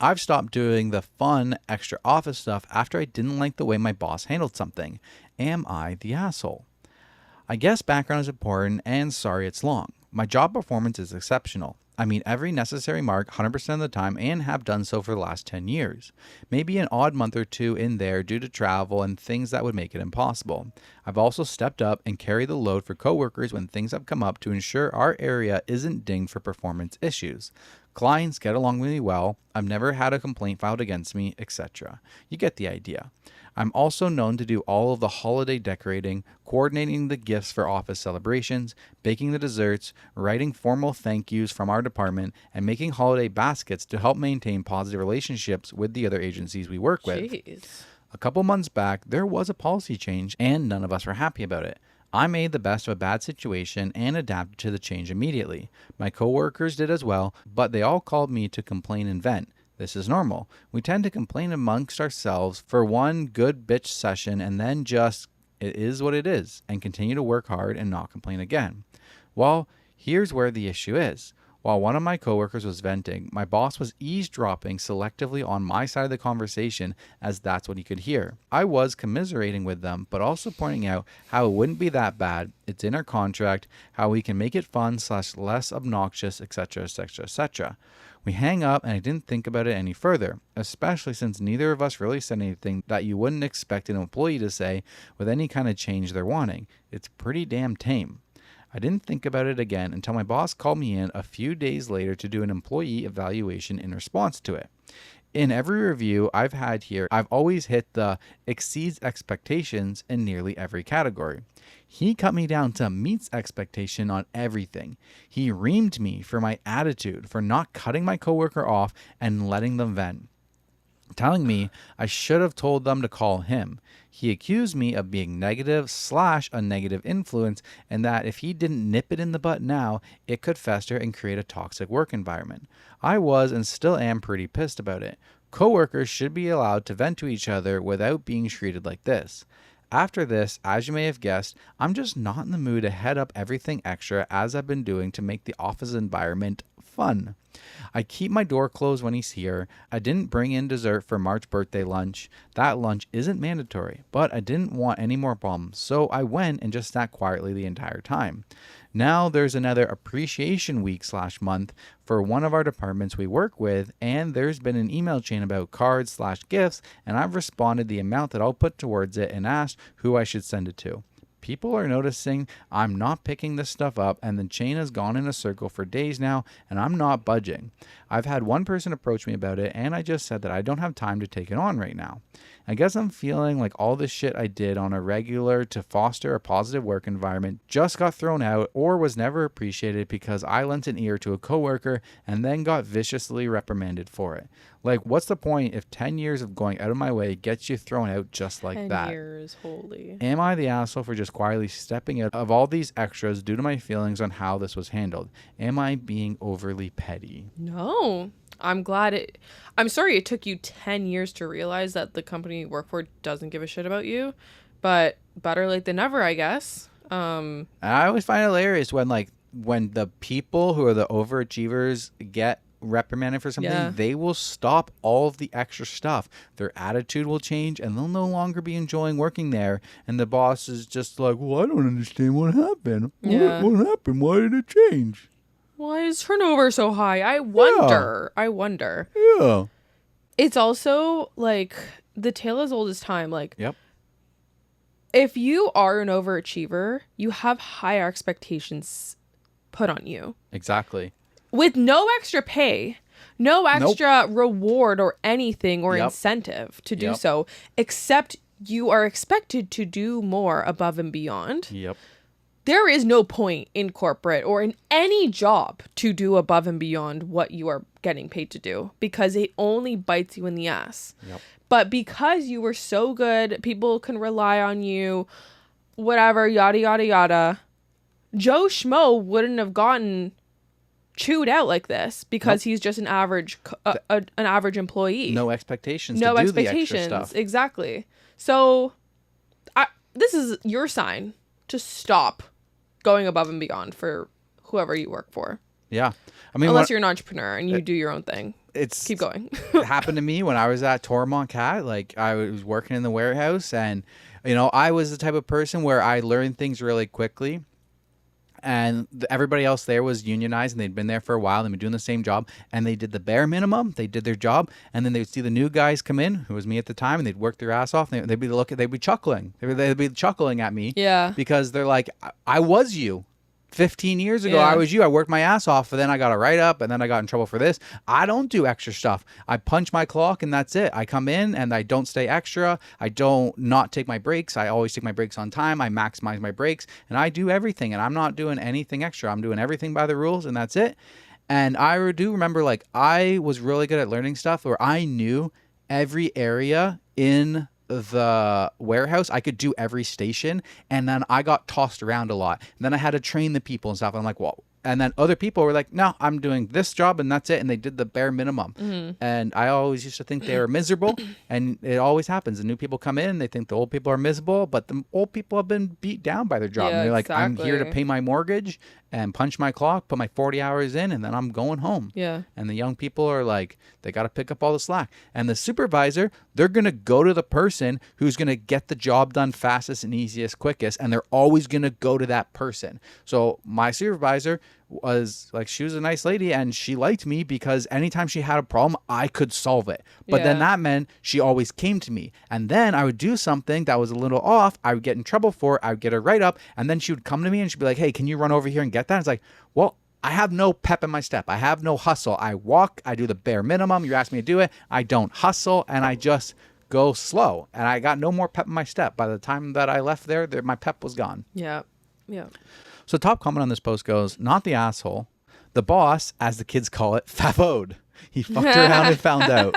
I've stopped doing the fun, extra office stuff after I didn't like the way my boss handled something. Am I the asshole? I guess background is important, and sorry it's long. My job performance is exceptional. I meet every necessary mark 100% of the time and have done so for the last 10 years. Maybe an odd month or two in there due to travel and things that would make it impossible. I've also stepped up and carried the load for coworkers when things have come up to ensure our area isn't dinged for performance issues. Clients get along with me well. I've never had a complaint filed against me, etc. You get the idea. I'm also known to do all of the holiday decorating, coordinating the gifts for office celebrations, baking the desserts, writing formal thank yous from our department, and making holiday baskets to help maintain positive relationships with the other agencies we work with. Jeez. A couple months back, there was a policy change, and none of us were happy about it. I made the best of a bad situation and adapted to the change immediately. My coworkers did as well, but they all called me to complain and vent. This is normal. We tend to complain amongst ourselves for one good bitch session and then just, it is what it is, and continue to work hard and not complain again. Well, here's where the issue is. While one of my coworkers was venting, my boss was eavesdropping selectively on my side of the conversation, as that's what he could hear. I was commiserating with them, but also pointing out how it wouldn't be that bad, it's in our contract, how we can make it fun / less obnoxious, etc, etc, etc. We hang up and I didn't think about it any further, especially since neither of us really said anything that you wouldn't expect an employee to say with any kind of change they're wanting. It's pretty damn tame. I didn't think about it again until my boss called me in a few days later to do an employee evaluation in response to it. In every review I've had here, I've always hit the exceeds expectations in nearly every category. He cut me down to meets expectation on everything. He reamed me for my attitude, for not cutting my coworker off and letting them vent, telling me I should have told them to call him. He accused me of being negative / a negative influence, and that if he didn't nip it in the butt now, it could fester and create a toxic work environment. I was and still am pretty pissed about it. Coworkers should be allowed to vent to each other without being treated like this. After this, as you may have guessed, I'm just not in the mood to head up everything extra as I've been doing to make the office environment fun. I keep my door closed when he's here. I didn't bring in dessert for March birthday lunch. That lunch isn't mandatory, but I didn't want any more problems, so I went and just sat quietly the entire time. Now there's another appreciation week / month for one of our departments we work with, and there's been an email chain about cards / gifts, and I've responded the amount that I'll put towards it and asked who I should send it to. People are noticing I'm not picking this stuff up, and the chain has gone in a circle for days now, and I'm not budging. I've had one person approach me about it, and I just said that I don't have time to take it on right now. I guess I'm feeling like all the shit I did on a regular to foster a positive work environment just got thrown out or was never appreciated because I lent an ear to a coworker and then got viciously reprimanded for it. Like, what's the point if 10 years of going out of my way gets you thrown out just like 10 that? 10 years, holy. Am I the asshole for just quietly stepping out of all these extras due to my feelings on how this was handled? Am I being overly petty? No. I'm sorry it took you 10 years to realize that the company you work for doesn't give a shit about you, but better late than never, I guess. I always find it hilarious when the people who are the overachievers get reprimanded for something, they will stop all of the extra stuff. Their attitude will change and they'll no longer be enjoying working there. And the boss is just like, well, I don't understand what happened. Yeah. What happened? Why did it change? Why is turnover so high? I wonder. Yeah. It's also like the tale as old as time. Like, yep. If you are an overachiever, you have higher expectations put on you. Exactly. With no extra pay, no extra reward or anything or incentive to do so, except you are expected to do more above and beyond. Yep. There is no point in corporate or in any job to do above and beyond what you are getting paid to do because it only bites you in the ass. Yep. But because you were so good, people can rely on you, whatever, yada, yada, yada. Joe Schmo wouldn't have gotten chewed out like this because he's just an average employee. No expectations to do the extra stuff. Exactly. So this is your sign to stop going above and beyond for whoever you work for. Yeah. I mean, unless you're an entrepreneur and you do your own thing. Keep going. It happened to me when I was at Tormont Cat. Like, I was working in the warehouse, and I was the type of person where I learned things really quickly. And everybody else there was unionized, and they'd been there for a while. They'd been doing the same job, and they did the bare minimum. They did their job, and then they would see the new guys come in, who was me at the time, and they'd work their ass off. And they'd be chuckling. They'd be chuckling at me, Yeah. because they're like, I was you. 15 years ago, I was you. I worked my ass off, but then I got a write-up, and then I got in trouble for this. I don't do extra stuff. I punch my clock, and that's it. I come in, and I don't stay extra. I don't not take my breaks. I always take my breaks on time. I maximize my breaks, and I do everything, and I'm not doing anything extra. I'm doing everything by the rules, and that's it. And I do remember, like, I was really good at learning stuff where I knew every area in the warehouse. I could do every station, and then I got tossed around a lot, and then I had to train the people and stuff. I'm like, well, and then other people were like, no, I'm doing this job and that's it, and they did the bare minimum. And I always used to think they were miserable, and it always happens. The new people come in, they think the old people are miserable, but the old people have been beat down by their job. Yeah, And they're like, exactly. I'm here to pay my mortgage and punch my clock, put my 40 hours in, and then I'm going home. Yeah. And the young people are like, they got to pick up all the slack. And the supervisor, they're going to go to the person who's going to get the job done fastest and easiest, quickest. And they're always going to go to that person. So my supervisor was like, she was a nice lady, and she liked me because anytime she had a problem, I could solve it. But then that meant she always came to me. And then I would do something that was a little off. I would get in trouble for it. I would get a write-up. And then she would come to me and she'd be like, hey, can you run over here and get that? And it's like, well, I have no pep in my step. I have no hustle. I walk. I do the bare minimum. You ask me to do it. I don't hustle, and I just go slow. And I got no more pep in my step. By the time that I left there, my pep was gone. Yeah. Yeah. So top comment on this post goes, not the asshole. The boss, as the kids call it, favoed. He fucked around and found out.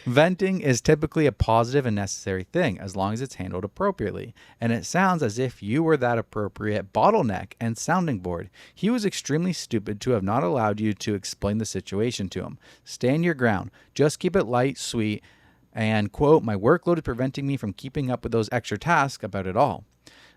Venting is typically a positive and necessary thing as long as it's handled appropriately. And it sounds as if you were that appropriate bottleneck and sounding board. He was extremely stupid to have not allowed you to explain the situation to him. Stand your ground. Just keep it light, sweet, and, quote, my workload is preventing me from keeping up with those extra tasks about it all.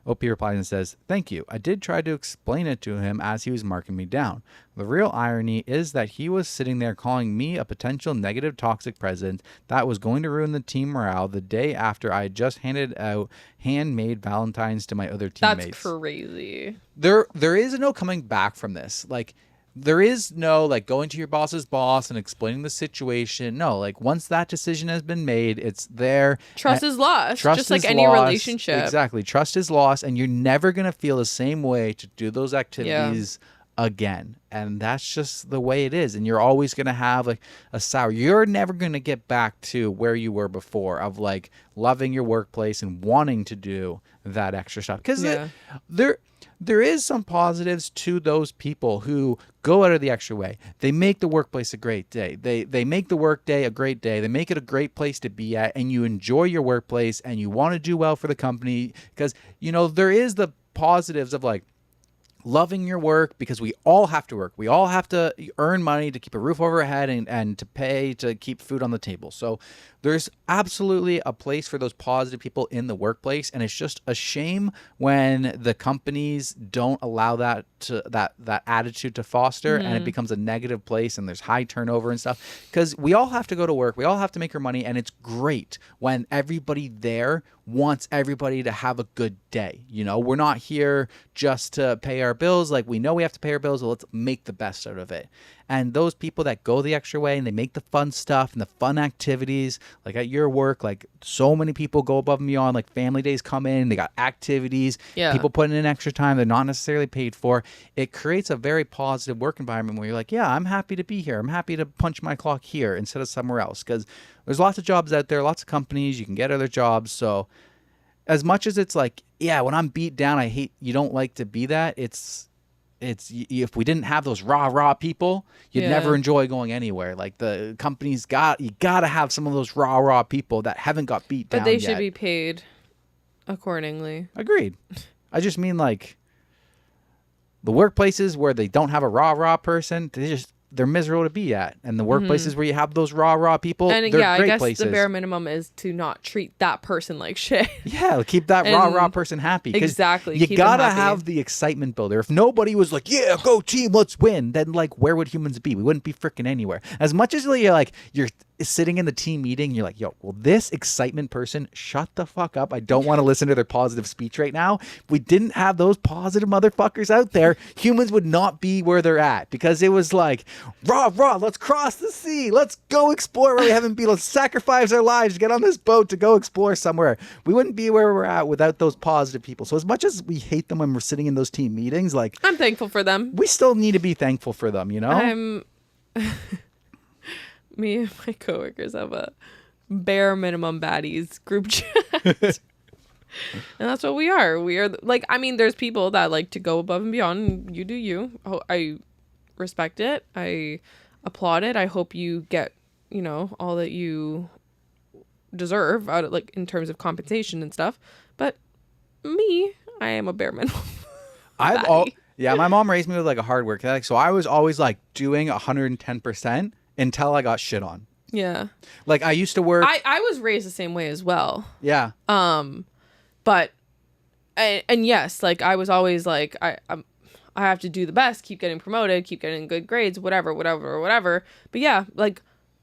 OP replies and says, thank you. I did try to explain it to him as he was marking me down. The real irony is that he was sitting there calling me a potential negative toxic presence that was going to ruin the team morale the day after I had just handed out handmade Valentines to my other teammates. That's crazy. There is no coming back from this. Like, there is no, like, going to your boss's boss and explaining the situation. No, like, once that decision has been made, it's there. Trust is lost. Trust just like is any lost. relationship. Exactly. Trust is lost, and you're never going to feel the same way to do those activities again. And that's just the way it is. And you're always going to have, like, a sour. You're never going to get back to where you were before of, like, loving your workplace and wanting to do that extra stuff. Because there is some positives to those people who go out of the extra way. They make the workplace a great day. They make the work day a great day. They make it a great place to be at, and you enjoy your workplace and you want to do well for the company because, there is the positives of, like, loving your work because we all have to work. We all have to earn money to keep a roof over our head and to pay to keep food on the table. So there's absolutely a place for those positive people in the workplace, and it's just a shame when the companies don't allow that attitude to foster, and it becomes a negative place and there's high turnover and stuff. Because we all have to go to work, we all have to make our money, and it's great when everybody there wants everybody to have a good day. We're not here just to pay our bills. Like, we know we have to pay our bills, so let's make the best out of it. And those people that go the extra way and they make the fun stuff and the fun activities, like at your work, like so many people go above and beyond, like family days come in, they got activities, people putting in extra time they're not necessarily paid for. It creates a very positive work environment where you're like, yeah, I'm happy to be here. I'm happy to punch my clock here instead of somewhere else. Because there's lots of jobs out there, lots of companies, you can get other jobs. So as much as it's like, yeah, when I'm beat down, you don't like to be that. It's if we didn't have those raw people, you'd never enjoy going anywhere. Like, the company's you gotta have some of those raw people that haven't got beat down. But they yet. should be paid accordingly. Agreed. I just mean, like, the workplaces where they don't have a raw person, they're miserable to be at. And the workplaces where you have those raw people, And they're yeah, I great guess places. the bare minimum is to not treat that person like shit. Yeah, keep that raw person happy. Exactly. You keep them gotta happy. have the excitement builder. If nobody was like, yeah, go team, let's win, then like, where would humans be? We wouldn't be freaking anywhere. As much as you're sitting in the team meeting, you're like, yo, well, this excitement person, shut the fuck up. I don't want to listen to their positive speech right now. If we didn't have those positive motherfuckers out there, humans would not be where they're at, because it was like, raw, let's cross the sea. Let's go explore where we haven't been. Let's sacrifice our lives, get on this boat to go explore somewhere. We wouldn't be where we're at without those positive people. So as much as we hate them when we're sitting in those team meetings, like, I'm thankful for them. we still need to be thankful for them, you know? Me and my coworkers have a bare minimum baddies group chat. And that's what we are. We are like, I mean, there's people that like to go above and beyond, and you do you. I respect it. I applaud it. I hope you get, all that you deserve out of, like, in terms of compensation and stuff. But me, I am a bare minimum. Yeah, my mom raised me with like a hard work ethic, so I was always like doing 110% until I got shit on. Yeah. Like, I used to work. I was raised the same way as well. Yeah. But and yes, like, I was always like, I have to do the best, keep getting promoted, keep getting good grades, whatever. But yeah, like,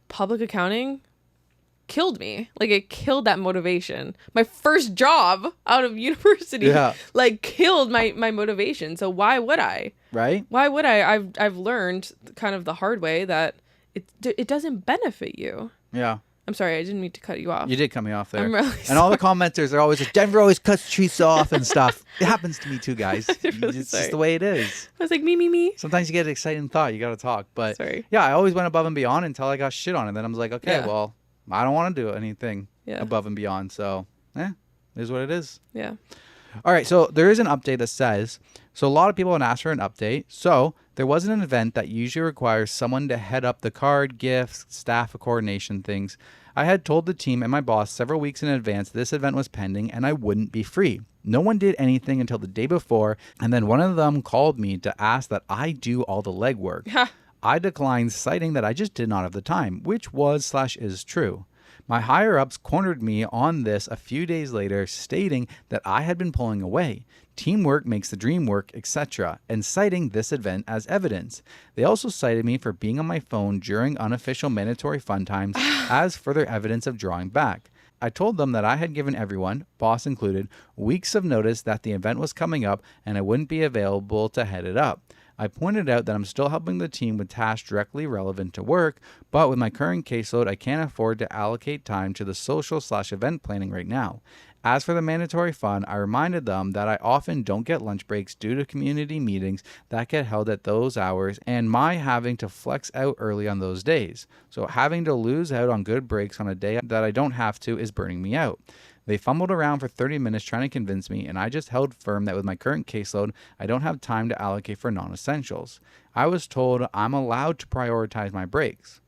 public accounting killed me. Like, it killed that motivation. My first job out of university, like, killed my motivation. So why would I? Right? Why would I? I've learned kind of the hard way that it doesn't benefit you. Yeah. I'm sorry, I didn't mean to cut you off. You did cut me off there. I'm really and all the commenters are always like, Denver always cuts trees off and stuff. It happens to me too, guys. Really It's sorry. just the way it is. I was like, me. Sometimes you get an exciting thought. You got to talk. But Sorry. yeah, I always went above and beyond until I got shit on. And then I was like, okay, well, I don't want to do anything above and beyond. So, it is what it is. Yeah. All right. So there is an update that says, so a lot of people have asked for an update. So there was an event that usually requires someone to head up the card, gifts, staff coordination things. I had told the team and my boss several weeks in advance this event was pending and I wouldn't be free. No one did anything until the day before, and then one of them called me to ask that I do all the legwork. I declined, citing that I just did not have the time, which was/is true. My higher-ups cornered me on this a few days later, stating that I had been pulling away. Teamwork makes the dream work, etc., and citing this event as evidence. They also cited me for being on my phone during unofficial mandatory fun times as further evidence of drawing back. I told them that I had given everyone, boss included, weeks of notice that the event was coming up and I wouldn't be available to head it up. I pointed out that I'm still helping the team with tasks directly relevant to work, but with my current caseload, I can't afford to allocate time to the social/event planning right now. As for the mandatory fun, I reminded them that I often don't get lunch breaks due to community meetings that get held at those hours and my having to flex out early on those days. So having to lose out on good breaks on a day that I don't have to is burning me out. They fumbled around for 30 minutes trying to convince me, and I just held firm that with my current caseload, I don't have time to allocate for non-essentials. I was told I'm allowed to prioritize my breaks.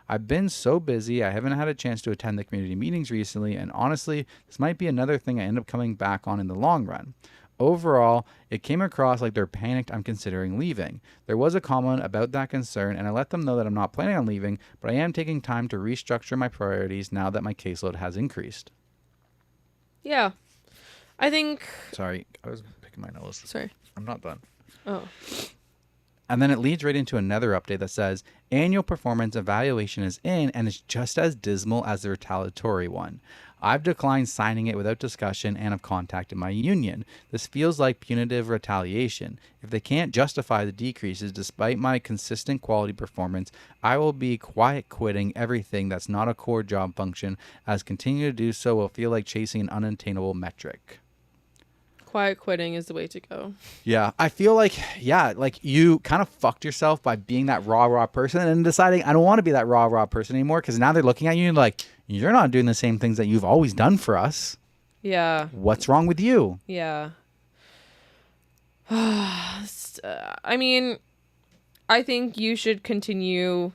I've been so busy, I haven't had a chance to attend the community meetings recently, and honestly, this might be another thing I end up coming back on in the long run. Overall, it came across like they're panicked I'm considering leaving. There was a comment about that concern, and I let them know that I'm not planning on leaving, but I am taking time to restructure my priorities now that my caseload has increased. Yeah. I think... Sorry, I was picking my nose. Sorry. I'm not done. Oh. And then it leads right into another update that says, annual performance evaluation is in and is just as dismal as the retaliatory one. I've declined signing it without discussion and have contacted my union. This feels like punitive retaliation. If they can't justify the decreases despite my consistent quality performance, I will be quiet quitting everything that's not a core job function, as continue to do so will feel like chasing an unattainable metric. Quiet quitting is the way to go. Yeah, I feel like, you kind of fucked yourself by being that raw person and deciding, I don't want to be that raw person anymore, because now they're looking at you and like, you're not doing the same things that you've always done for us. Yeah. What's wrong with you? Yeah. I mean, I think you should continue.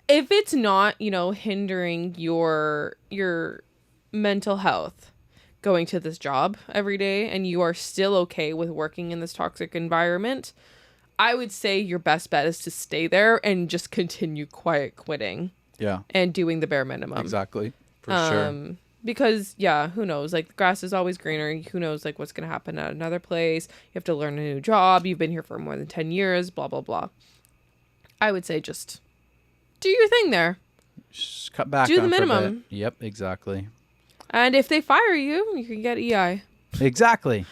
If it's not, hindering your mental health, going to this job every day, and you are still okay with working in this toxic environment, I would say your best bet is to stay there and just continue quiet quitting. Yeah. And doing the bare minimum. Exactly. For sure. Because, yeah, who knows? Like, the grass is always greener. Who knows, like, what's going to happen at another place. You have to learn a new job. You've been here for more than 10 years, blah, blah, blah. I would say just do your thing there. Just cut back do on the for a minimum. bit. Yep, exactly. And if they fire you, you can get EI. Exactly.